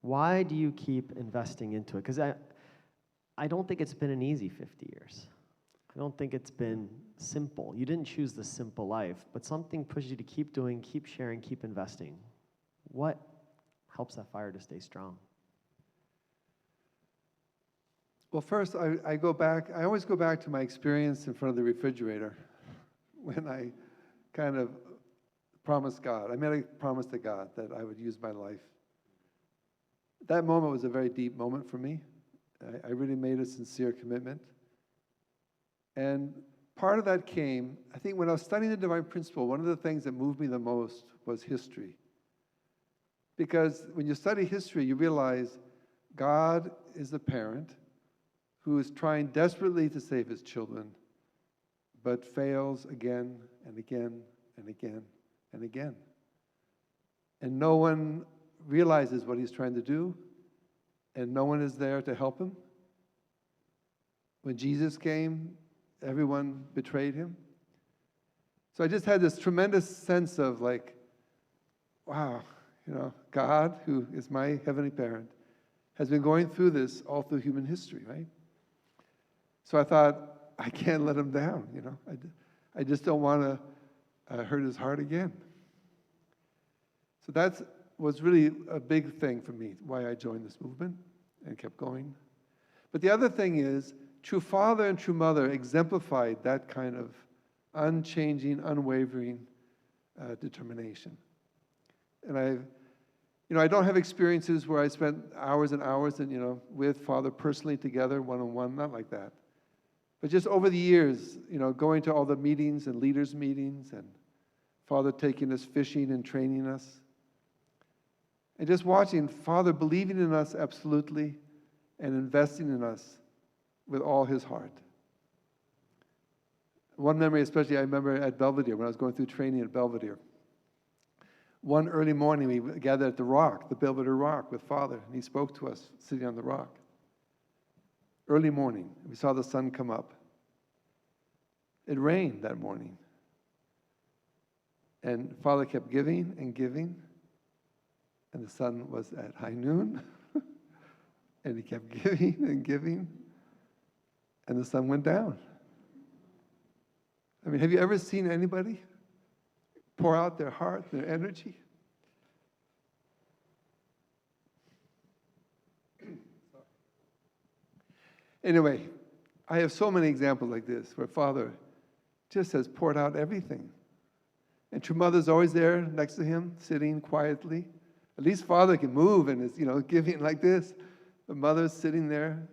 Why do you keep investing into it? Because I don't think it's been an easy 50 years. I don't think it's been simple. You didn't choose the simple life, but something pushes you to keep doing, keep sharing, keep investing. What helps that fire to stay strong? Well, first, I always go back to my experience in front of the refrigerator when I kind of promised God. I made a promise to God that I would use my life. That moment was a very deep moment for me. I really made a sincere commitment. And part of that came, I think when I was studying the divine principle, one of the things that moved me the most was history. Because when you study history, you realize God is the parent who is trying desperately to save his children, but fails again and again and again and again. And no one realizes what he's trying to do, and no one is there to help him. When Jesus came, everyone betrayed him. So I just had this tremendous sense of like, wow, God, who is my heavenly parent, has been going through this all through human history, right? So I thought, I can't let him down, I just don't want to hurt his heart again. So that's was really a big thing for me, why I joined this movement and kept going. But the other thing is, true father and true mother exemplified that kind of unchanging, unwavering determination. And I don't have experiences where I spent hours and hours and, with Father personally together, one-on-one, not like that. But just over the years, going to all the meetings and leaders' meetings and Father taking us fishing and training us. And just watching Father believing in us absolutely and investing in us with all his heart. One memory especially I remember at Belvedere, when I was going through training at Belvedere. One early morning we gathered at the rock, the Belvedere Rock, with Father, and he spoke to us sitting on the rock. Early morning, we saw the sun come up. It rained that morning. And Father kept giving and giving, and the sun was at high noon, and he kept giving and giving, and the sun went down. I mean, have you ever seen anybody pour out their heart, their energy? Anyway, I have so many examples like this where Father just has poured out everything. And true mother's always there next to him, sitting quietly. At least Father can move and is, giving like this. The mother's sitting there.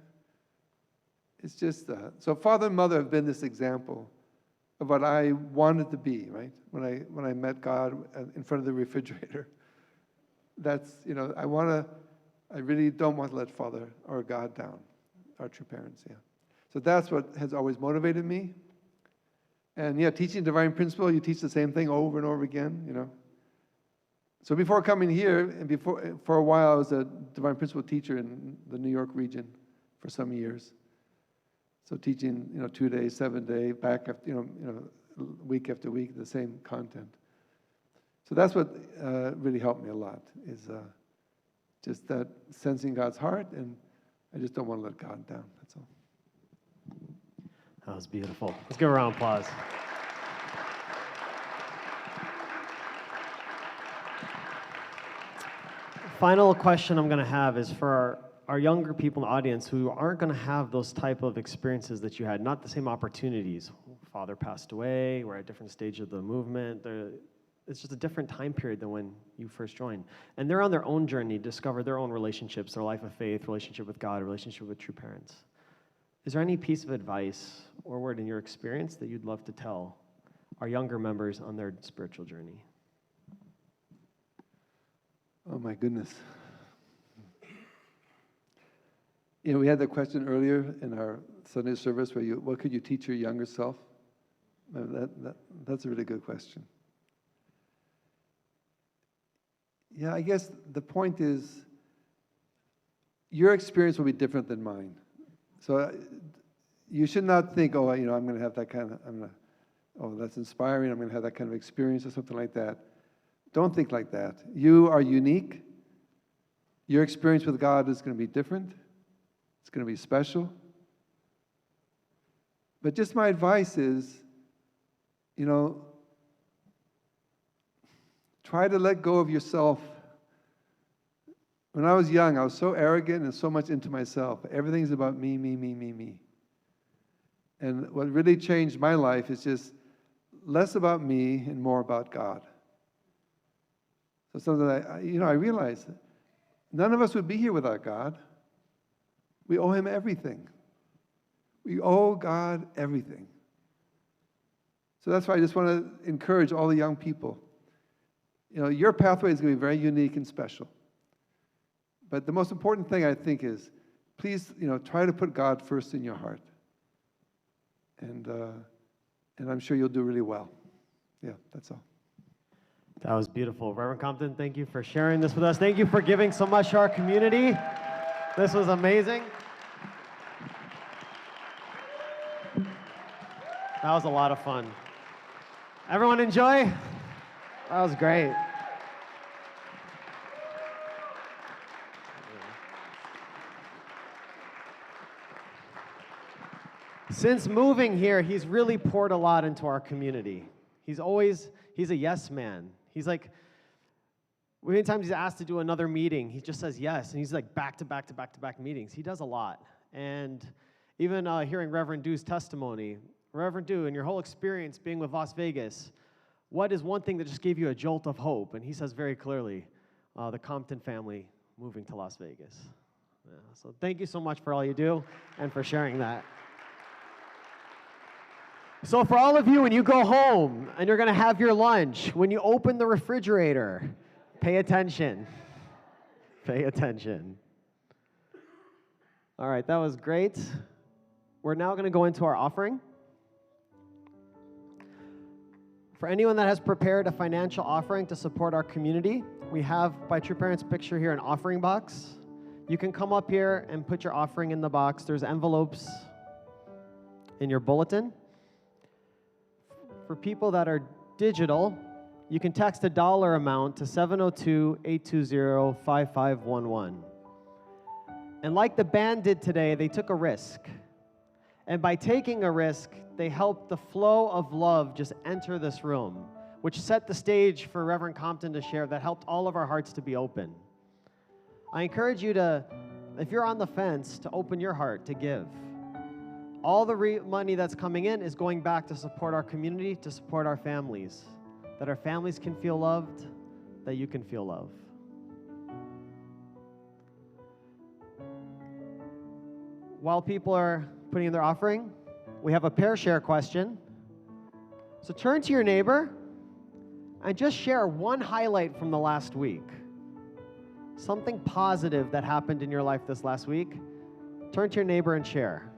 It's just, so Father and Mother have been this example of what I wanted to be, right? When I met God in front of the refrigerator. That's, I really don't want to let Father or God down, our true parents, yeah. So that's what has always motivated me. And yeah, teaching divine principle, you teach the same thing over and over again, So before coming here, and for a while I was a divine principle teacher in the New York region for some years. So teaching, 2 days, 7 days, back after, week after week, the same content. So that's what really helped me a lot, is just that sensing God's heart, and I just don't want to let God down, that's all. That was beautiful. Let's give a round of applause. Final question I'm going to have is for our younger people in the audience who aren't going to have those type of experiences that you had, not the same opportunities. Father passed away, we're at a different stage of the movement. It's just a different time period than when you first joined. And they're on their own journey to discover their own relationships, their life of faith, relationship with God, relationship with true parents. Is there any piece of advice or word in your experience that you'd love to tell our younger members on their spiritual journey? Oh my goodness. We had the question earlier in our Sunday service where what could you teach your younger self? That's a really good question. Yeah, I guess the point is your experience will be different than mine. So you should not think, I'm going to have that kind of, that's inspiring, I'm going to have that kind of experience or something like that. Don't think like that. You are unique. Your experience with God is going to be different. It's going to be special. But just my advice is, try to let go of yourself. When I was young, I was so arrogant and so much into myself. Everything's about me, me, me, me, me. And what really changed my life is just less about me and more about God. So something that I realized that none of us would be here without God. We owe him everything. We owe God everything. So that's why I just want to encourage all the young people. Your pathway is going to be very unique and special. But the most important thing, I think, is please, try to put God first in your heart. And I'm sure you'll do really well. Yeah, that's all. That was beautiful. Reverend Compton, thank you for sharing this with us. Thank you for giving so much to our community. This was amazing. That was a lot of fun. Everyone enjoy? That was great. Since moving here, he's really poured a lot into our community. He's a yes man. He's like, many times he's asked to do another meeting, he just says yes, and he's like back to back to back to back meetings. He does a lot. And even hearing Reverend Du's testimony, Reverend Du, in your whole experience being with Las Vegas, what is one thing that just gave you a jolt of hope? And he says very clearly, the Compton family moving to Las Vegas. Yeah, so thank you so much for all you do and for sharing that. So for all of you, when you go home and you're going to have your lunch, when you open the refrigerator, pay attention. Pay attention. All right, that was great. We're now going to go into our offering. For anyone that has prepared a financial offering to support our community, we have, by True Parents picture here, an offering box. You can come up here and put your offering in the box. There's envelopes in your bulletin. For people that are digital, you can text a dollar amount to 702-820-5511. And like the band did today, they took a risk. And by taking a risk, they helped the flow of love just enter this room, which set the stage for Reverend Compton to share, that helped all of our hearts to be open. I encourage you to, if you're on the fence, to open your heart to give. All the money that's coming in is going back to support our community, to support our families, that our families can feel loved, that you can feel love. While people are putting in their offering, we have a pair share question. So turn to your neighbor and just share one highlight from the last week. Something positive that happened in your life this last week. Turn to your neighbor and share.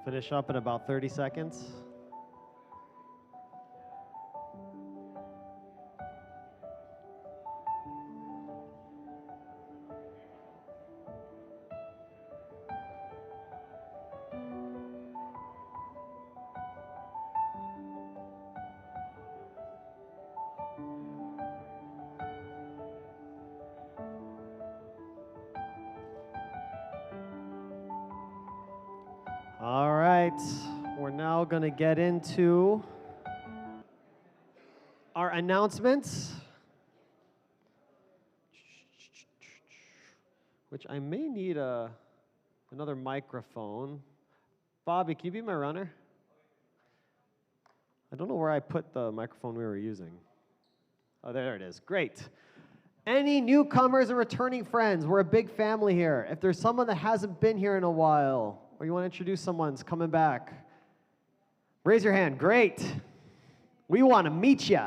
Finish up in about 30 seconds. All right, we're now going to get into our announcements, which I may need another microphone. Bobby, can you be my runner? I don't know where I put the microphone we were using. Oh, there it is. Great. Any newcomers and returning friends, we're a big family here. If there's someone that hasn't been here in a while, or you want to introduce someone's coming back, raise your hand. Great. We want to meet you.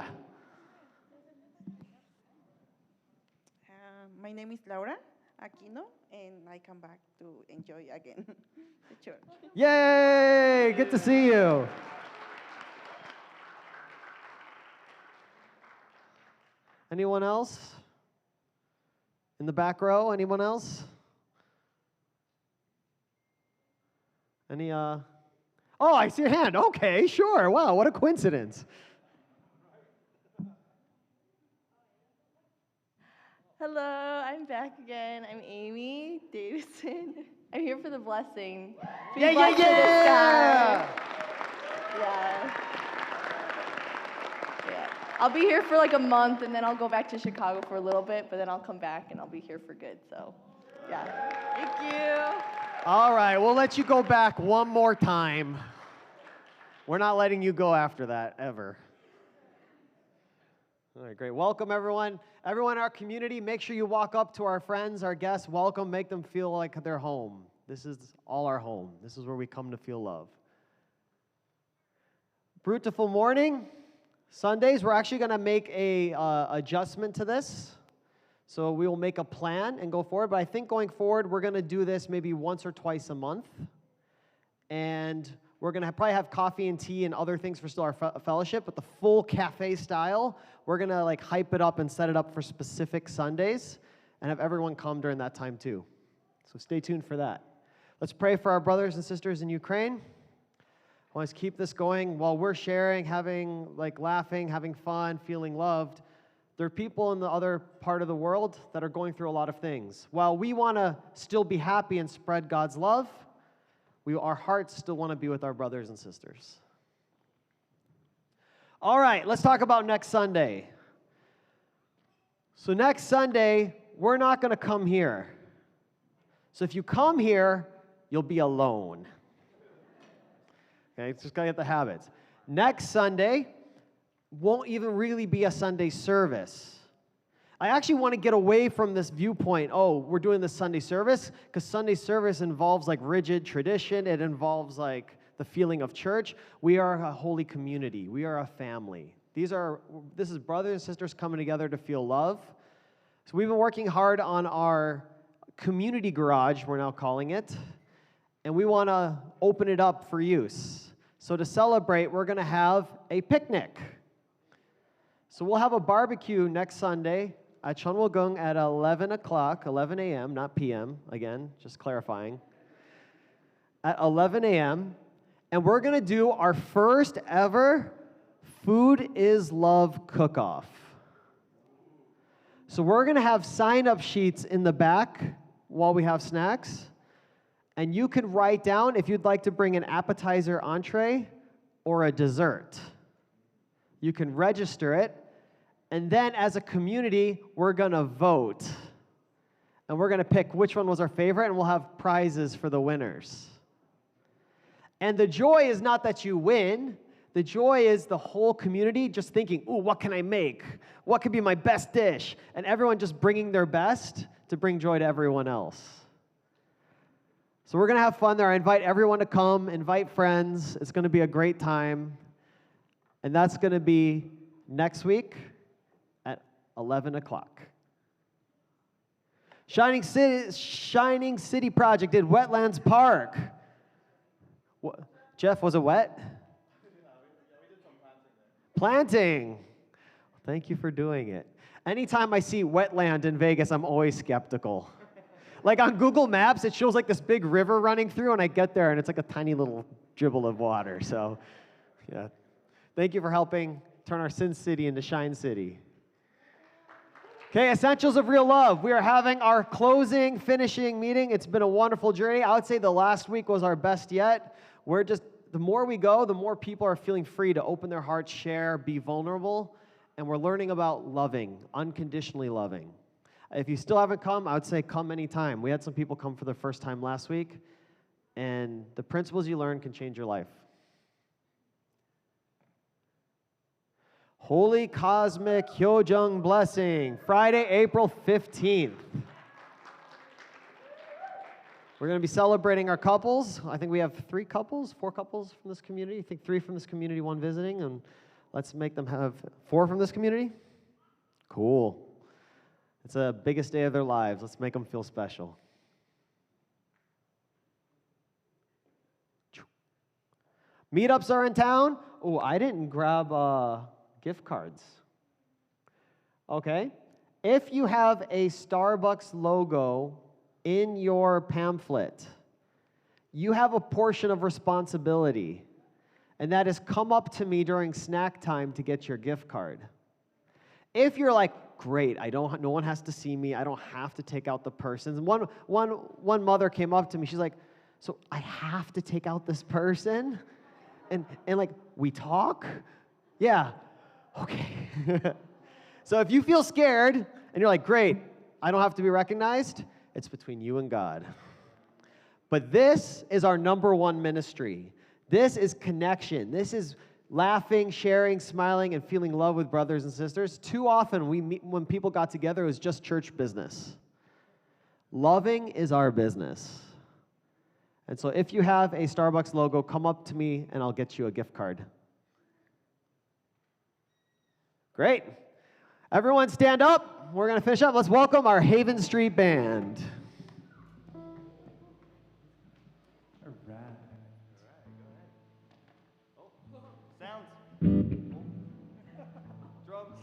My name is Laura Aquino, and I come back to enjoy again the church. Yay! Good to see you. Anyone else? In the back row, anyone else? Any, oh, I see your hand. Okay, sure. Wow, what a coincidence. Hello, I'm back again. I'm Amy Davidson. I'm here for the blessing. Be Yeah. blessed in this guy. Yeah. I'll be here for like a month, and then I'll go back to Chicago for a little bit, but then I'll come back, and I'll be here for good. So, yeah. Thank you. All right, we'll let you go back one more time. We're not letting you go after that, ever. All right, great. Welcome, everyone. Everyone in our community, make sure you walk up to our friends, our guests. Welcome. Make them feel like they're home. This is all our home. This is where we come to feel love. Beautiful morning. Sundays, we're actually going to make a adjustment to this. So we will make a plan and go forward. But I think going forward, we're going to do this maybe once or twice a month. And we're going to probably have coffee and tea and other things for still our fellowship. But the full cafe style, we're going to like hype it up and set it up for specific Sundays and have everyone come during that time too. So stay tuned for that. Let's pray for our brothers and sisters in Ukraine. Let's keep this going while we're sharing, laughing, having fun, feeling loved. There are people in the other part of the world that are going through a lot of things. While we want to still be happy and spread God's love, our hearts still want to be with our brothers and sisters. All right, let's talk about next Sunday. So next Sunday, we're not going to come here. So if you come here, you'll be alone. Okay, just got to get the habits. Next Sunday won't even really be a Sunday service. I actually want to get away from this viewpoint, we're doing this Sunday service, because Sunday service involves like rigid tradition. It involves like the feeling of church. We are a holy community. We are a family. This is brothers and sisters coming together to feel love. So we've been working hard on our community garage, we're now calling it, and we want to open it up for use. So to celebrate, we're going to have a picnic. So we'll have a barbecue next Sunday at Chunwalgung at 11 o'clock, 11 a.m., not p.m., again, just clarifying, at 11 a.m., and we're going to do our first ever Food is Love cook-off. So we're going to have sign-up sheets in the back while we have snacks, and you can write down if you'd like to bring an appetizer, entree, or a dessert. You can register it, and then as a community, we're going to vote. And we're going to pick which one was our favorite, and we'll have prizes for the winners. And the joy is not that you win. The joy is the whole community just thinking, ooh, what can I make? What could be my best dish? And everyone just bringing their best to bring joy to everyone else. So we're going to have fun there. I invite everyone to come, invite friends. It's going to be a great time. And that's going to be next week at 11 o'clock. Shining City Project did Wetlands Park. What? Jeff, was it wet? Planting. Thank you for doing it. Anytime I see wetland in Vegas, I'm always skeptical. Like on Google Maps, it shows like this big river running through, and I get there, and it's like a tiny little dribble of water. So, yeah. Thank you for helping turn our Sin City into Shine City. Okay, Essentials of Real Love. We are having our finishing meeting. It's been a wonderful journey. I would say the last week was our best yet. The more we go, the more people are feeling free to open their hearts, share, be vulnerable, and we're learning about loving, unconditionally loving. If you still haven't come, I would say come anytime. We had some people come for the first time last week, and the principles you learn can change your life. Holy Cosmic Hyojung Blessing, Friday, April 15th. We're going to be celebrating our couples. I think we have 4 couples from this community. I think 3 from this community, 1 visiting, and let's make them have 4 from this community. Cool. It's the biggest day of their lives. Let's make them feel special. Meetups are in town. Oh, I didn't grab gift cards. Okay. If you have a Starbucks logo in your pamphlet, you have a portion of responsibility, and that is come up to me during snack time to get your gift card. If you're like, great, no one has to see me, I don't have to take out the persons. One mother came up to me, she's like, so I have to take out this person? And like, we talk? Yeah, okay. So if you feel scared, and you're like, great, I don't have to be recognized, it's between you and God. But this is our #1 ministry. This is connection. This is laughing, sharing, smiling, and feeling love with brothers and sisters. Too often, when people got together, it was just church business. Loving is our business. And so if you have a Starbucks logo, come up to me and I'll get you a gift card. Great. Everyone stand up. We're going to finish up. Let's welcome our Haven Street Band. Sounds. Drums.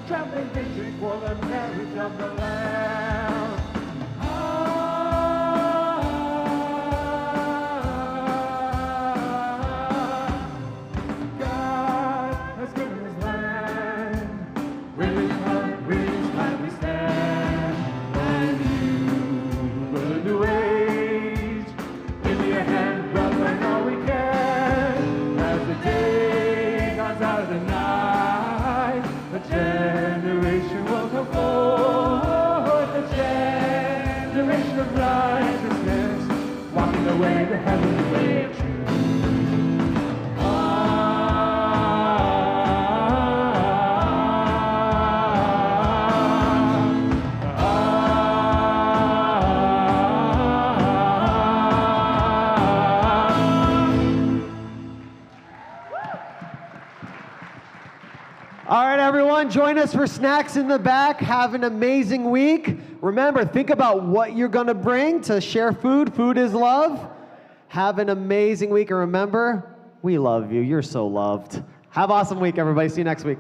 Trampling victory for the marriage of the Lamb. God has given His land. With His hand we stand. And you will a new age. Give me a hand, brother, I know we can. As the day comes out of the night, the generation will come forth, the generation of righteousness, walking the way, the heavenly way of truth. All right, everyone, join us for snacks in the back. Have an amazing week. Remember, think about what you're going to bring to share food. Food is love. Have an amazing week. And remember, we love you. You're so loved. Have an awesome week, everybody. See you next week.